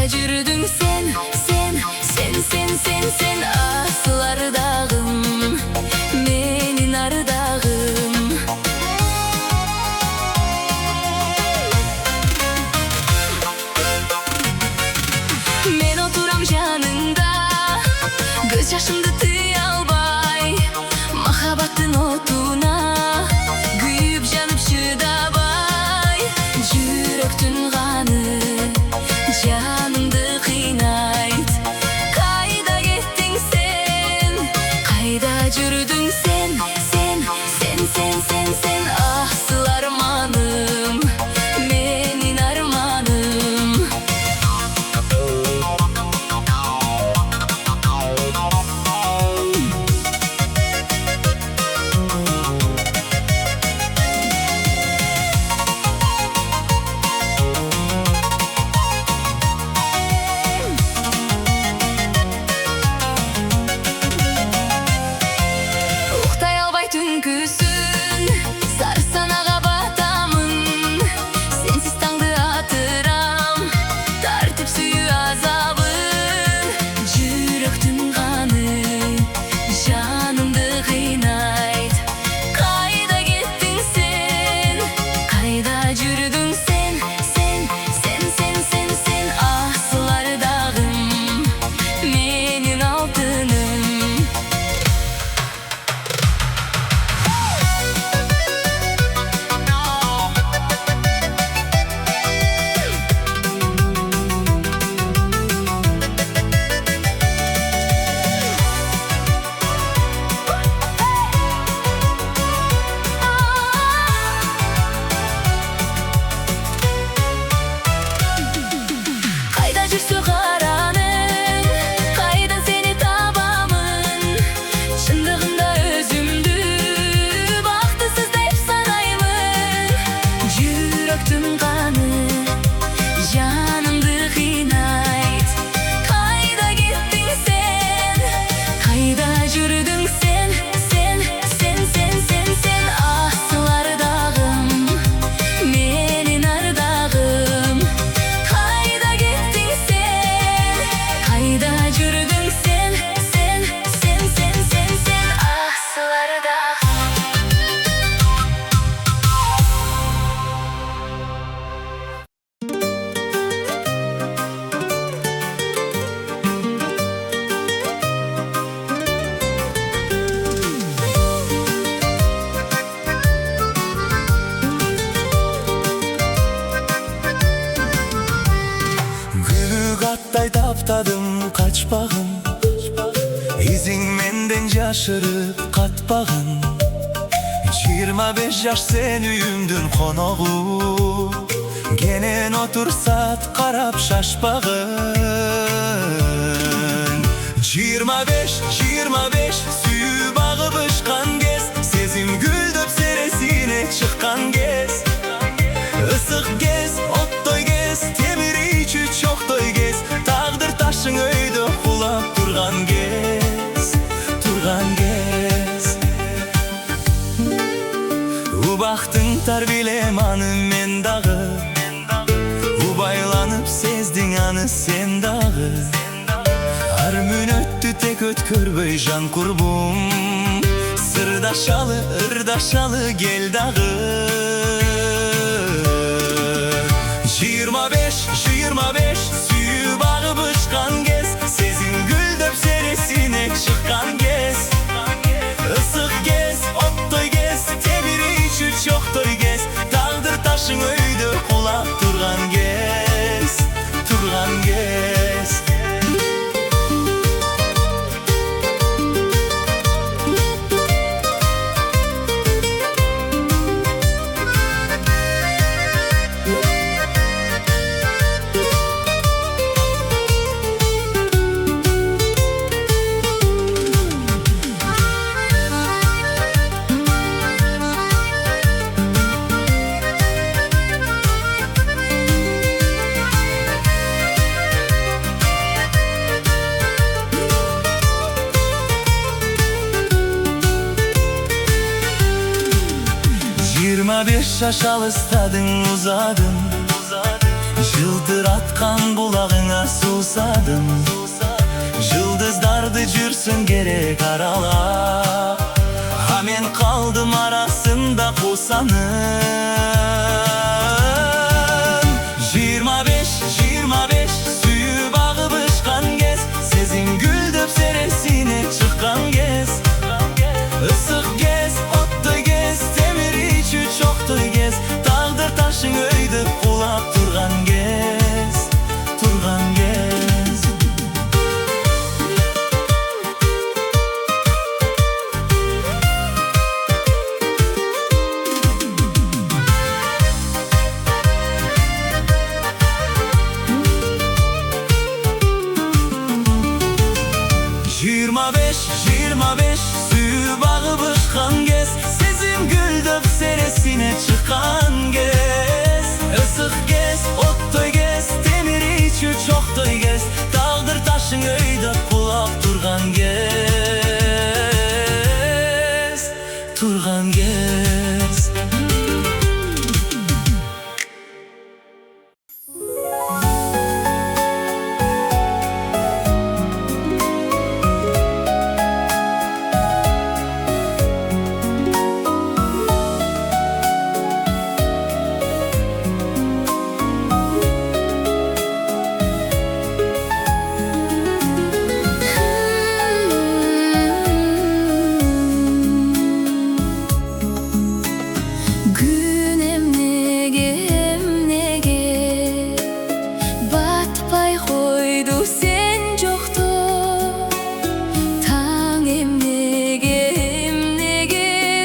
жүрдің сен, сен, сен, сен, сен, сен, асыл ардағым, менің ардағым. Мен отырам жаныңда, көз жашымды тыя албай, махаббаттың отуна күйіп жанып шыдабай. Жүректің қаны жанымды қинайт. Қайда кеттің сен, қайда жүрдің сен, сен, сен, сен, сен, сен, асыл арманым, менің арманым. Түнкүсүн сарсанаға батамын, сенсіз таңды атырам, тартып сүйі азабын. Жүректің қаны жанымды қинайт. Қайда кеттің сен, қайда жүрдің сен, сен, сен, сен, сен, сен, асыл ардағым, менің алтыным. Жүрсі қараның, қайдан сені табамын, шындығында өзімді бақытсыз деп санаймын. Жүректің қаны жанымды қинайт. Қайда кеттің сен, қайда жүрдің сен, сен, сен, сен, сен, сен, асыл ардағым, менің ардағым. Қайда жүрдің сен, сен, сен, сен, сен, сен, асыл ардағым. Күлік аттай таптадым қачпағын, изің менден жашырып қатпағын. 25 жаш сен үйімдің қонағы, кенен отырсат қарап шашпағын. 25 сүйі бағып ұшқан кез, сезім гүлдөп сересіне шыққан кез. Isық кез, оттой кез, темір içi чоқтой кез, тағдыр ташың өйді құлап тұрған кез, тұрған кез. Убақтың тәрбилем аны мен дағы, убайланып сездің аны сен дағы. Ар мүн өтті тек өткөрбөй жан құрбым, сырдашалы, ырдашалы кел дағы. 25 сүйі бағып ұшқан кез, сезім гүлдөп сересіне шыққан кез. Isық кез, оттой кез, темір içi чоқтой кез, тағдыр ташың өйді құлап тұрған кез, тұрған кез. Beş yaş alыстadың uzadың, жылтыратқан бұлағыңа gerek arala. Ha men kaldım arasında kusanın. 25 süyü bağı bışkan gez, sezin gül döpseresine çıkan gez. Isık gez, ottoy gez, temir içü çoktoy gez. Dağdır taşın öydüp kulak turgan gez, turgan gez. Yirmi beş süyü bağı bışkan gez, sezim gül döpseresine çıkan gez. Isık gez, ottoy gez, temir içü çoktoy gez. Dağdır taşın öydüp kulak turgan gez, turgan gez. Gün emnege batpay koydu sen jokto. Taң emnege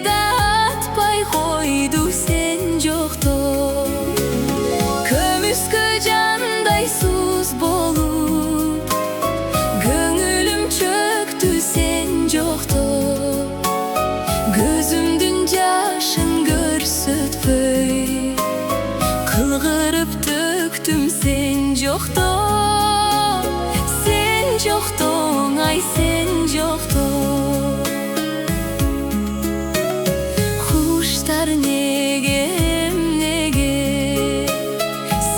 datpay koydu sen jokto. Kömüskö jандай suz bolup көңүлүм чөктү sen jokto. Gözümdün yaşın görsetpöy kılgırıp döktüm sen jokto. Sen joktoň ay sen jokto. Kuştar nege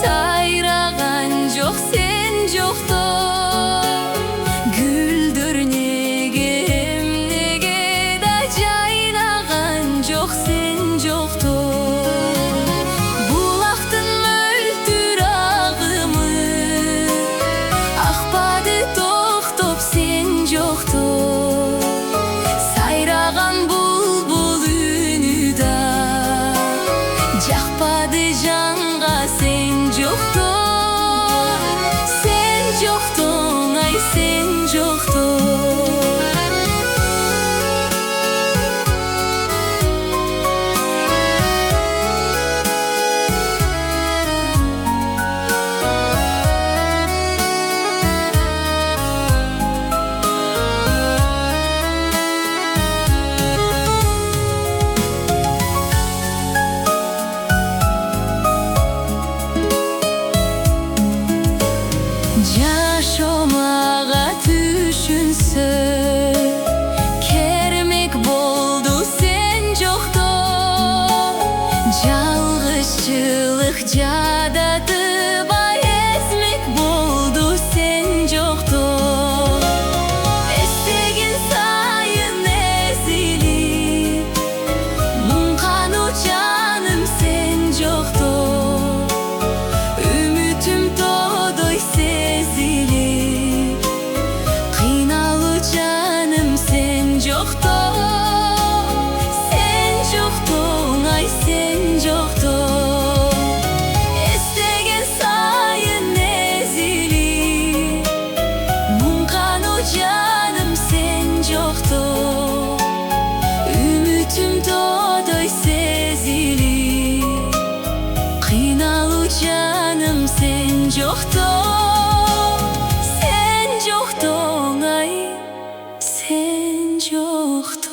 sayragan jok sen jokto. Güldür nege da jaynagan jok sen jokto. Bulaktın mөлтүр агымы акпады токтоп sen jokto. Сайраган булбул үнү да жакпады жанга sen jokto. Sen joktoň ay sen jokto. Жашомага түшүнсө кермек болду sen жокто. Жалгызчылык жадатып эзмек болду sen жокто. Эстеген сайын эзилип муңкану жаным sen жокто. Үмүтүм тодой сезилип кыйналуу жаным sen жокто. Sen жоктоң ай sen жокто. Эстеген сайын эзилип муңкану жаным sen жокто. Үмүтүм тодой сезилип кыйналуу жаным sen жокто. Sen жоктоң ай sen жокто.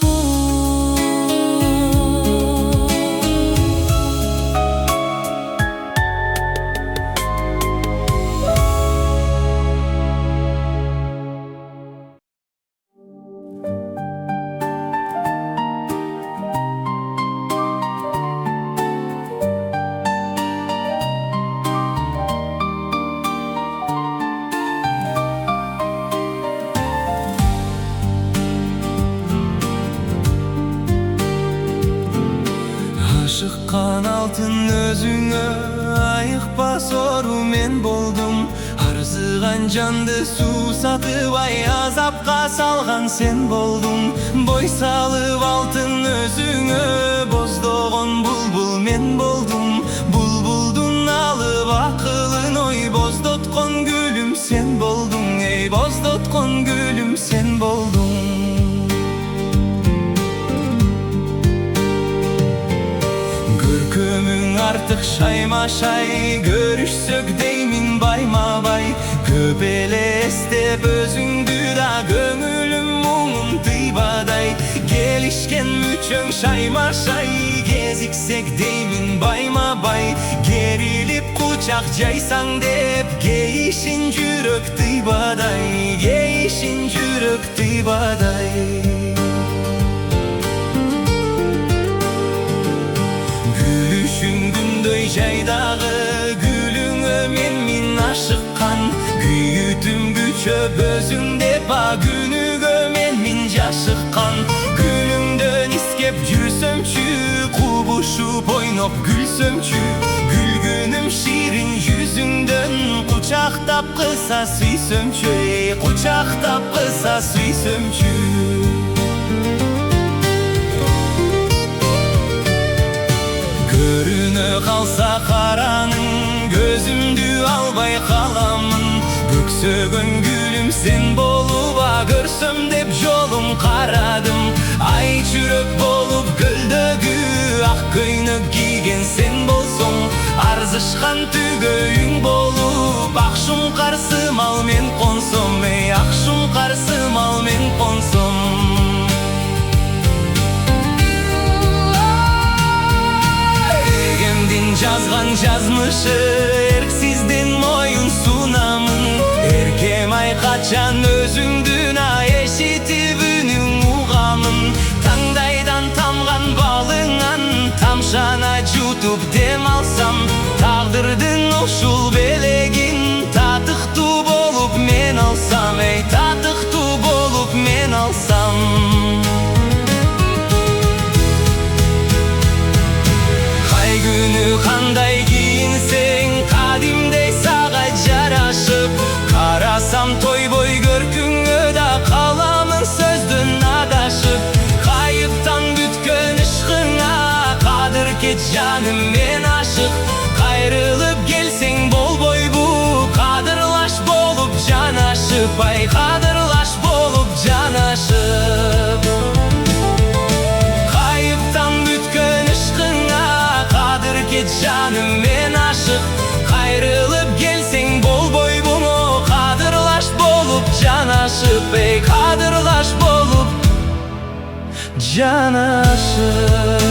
altın özüngө айыкпа сору мен болдum. Арзыган жанды суусатыбай азапка салган sen болдуң. Бой салып алтын өзүңө боздогон булбул мен болдум. Булбулдун алып акылын ой боздоткон гүлүм sen болдуң. Эй боздоткон гүлүм sen болдуң. Görkümün artık şayma-şay, görüşsök deymin bayma-bay. Köp ele estep özüңdü da göңүлүм muңum tıybaday. Gelişken müçöң şayma-şay, geziksek deymin bayma-bay. Gerilip kucak jaysaң dep, geyişin жүрөк tıybaday. Geyişin жүрөк tıybaday. Жайдагы гүлүңө мен ашыккан. Күйүтүм күчөп өзүңде ба күнүгө мен жашыккан. Гүлүңдөн искеп жүрсөмчү, кубушуп ойноп күлсөмчү. Күлгүнүм ширин жүзүңдөн кучактап кыса сүйсөмчү. Кучактап кыса сүйсөмчү. Көрүнө калса караның, көзүмдү албай каламын. Көксөгөн гүлүм сен болуп көрсөм деп жолум карадым. Ай жүрөк болуп көлдөгү ак көйнөк кийген сен болсоң. Арзышкан түгөйүң болуп ак шуңкар сымал мен консом. Эй ак шуңкар сымал мен консом. Жазган жазмышы эрксизден моюн сунамын. Эркем ай качан өзүңдүн эшитип үнүң угамын. Таңдайдан тамган балыңан тамшана жутуп дем алсам. Тагдырдын ушул белегин татыктуу болуп мен алсам. Эй татыктуу болуп мен алсам. Күнү кандай кийинсең кадимдей сага жарашып. Карасам тойбой көркүңө да каламын сөздөн адашып. Кайыптан бүткөн ишкыңа кадыр кет жаным мен ашык. Кайрылып келсең болбойбу кадырлаш болуп жанашып. Ай кадырлаш болуп жанашып. Жаным мен ашык, кайрылып келсең болбойбу му кадырлаш болуп жанашып. Эй кадырлаш болуп жанашып.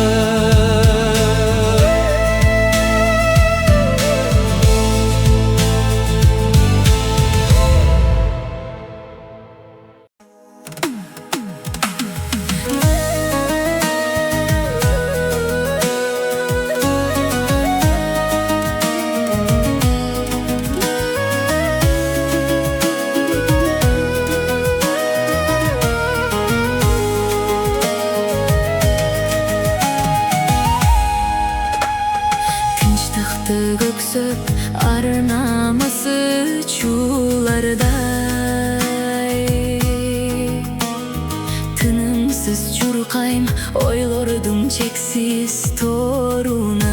Көксөп ар намысы чуулардай. Тынымсыз чуркайм ойлордун чексиз торунан.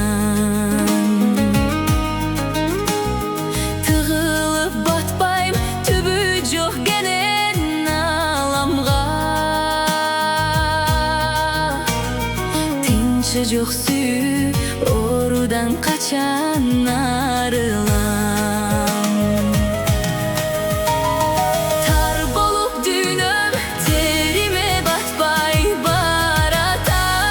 Тыгылып батпайм түбү жок кенен аламга. Тынчы жок сүйүү орудан качан арылам. Тар болуп дүйнөм териме батпай баратам.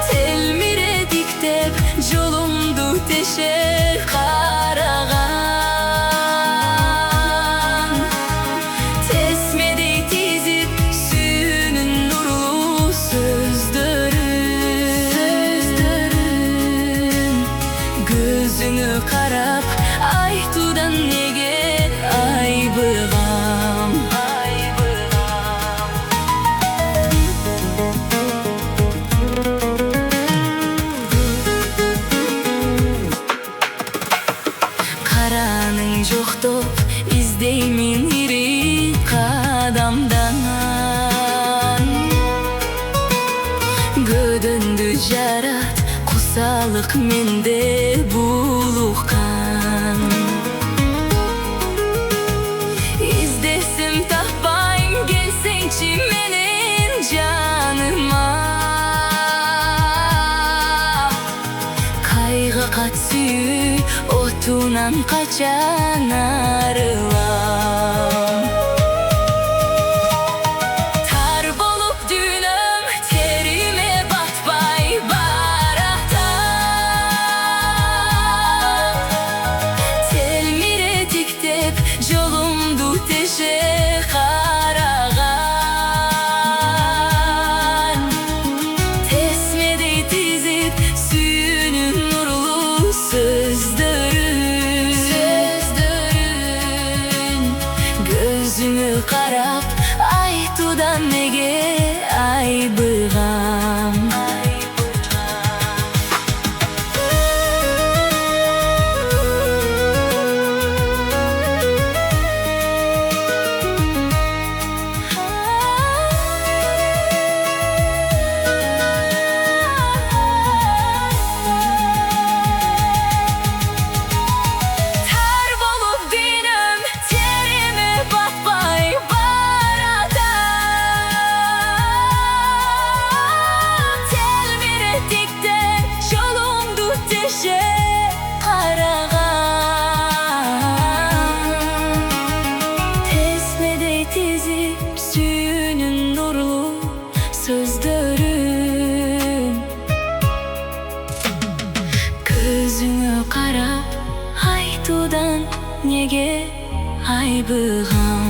Телмиредик деп жолумду тешеп караган. Тесмедей тизип сүүнүн нурлуу сөздөрүн. Көзүңө карап айтуудан неге айбыгам. Baranın жоқтоп издеймин ири кадамдан Көдүндү жарат кусалык менде булуккан İzdesem tapayım gelsençi menin canıma Kayga kat suyu otunan kaçan arılam Tar bolup dünüm terime batpay barata Telmire diktep jolumdu teşe karagan Tesmede tizip suyunun nurlu sözdörün Gözünü karap aytudan nege aybıgam Tar bolup dünüm terime batpay barada Telmire dikte jolumdu teşe karagan Tesmede tizip suyunun nurlu sözdörün Gözüňe karap aytudan nege aybıgam